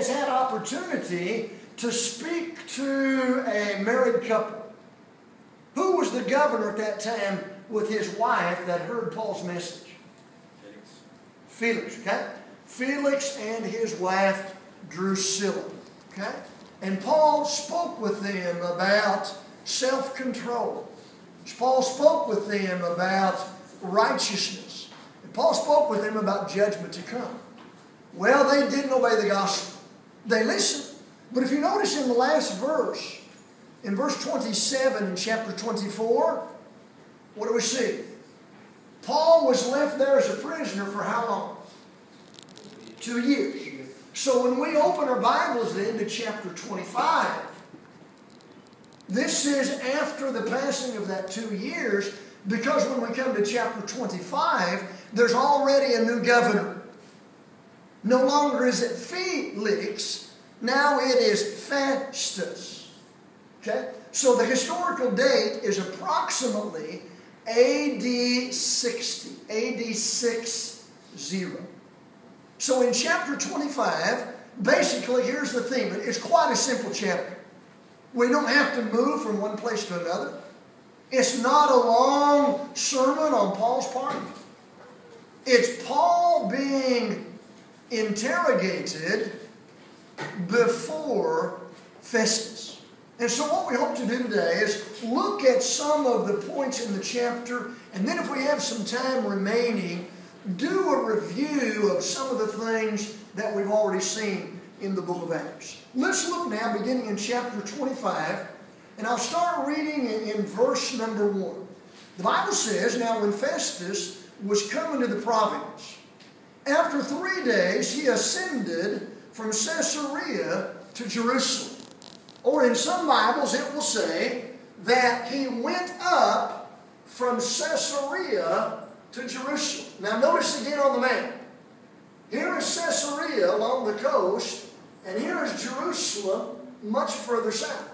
has had opportunity to speak to a married couple. Who was the governor at that time with his wife that heard Paul's message? Felix, okay? Felix and his wife Drusilla, okay? And Paul spoke with them about self-control. Paul spoke with them about righteousness. And Paul spoke with them about judgment to come. Well, they didn't obey the gospel. They listened. But if you notice in the last verse, in verse 27 in chapter 24, what do we see? Paul was left there as a prisoner for how long? 2 years. So when we open our Bibles then to chapter 25, this is after the passing of that 2 years, because when we come to chapter 25, there's already a new governor. No longer is it Felix, now it is Festus. Okay? So the historical date is approximately AD 60, AD 60. So in chapter 25, basically here's the theme. It's quite a simple chapter. We don't have to move from one place to another. It's not a long sermon on Paul's part. It's Paul being interrogated before Festus. And so what we hope to do today is look at some of the points in the chapter, and then if we have some time remaining, do a review of some of the things that we've already seen in the book of Acts. Let's look now beginning in chapter 25, and I'll start reading in verse number 1. The Bible says, "Now when Festus was come into the province, after 3 days he ascended from Caesarea to Jerusalem." Or in some Bibles it will say that he went up from Caesarea to Jerusalem. Now notice again on the map. Here is Caesarea along the coast, and here is Jerusalem much further south.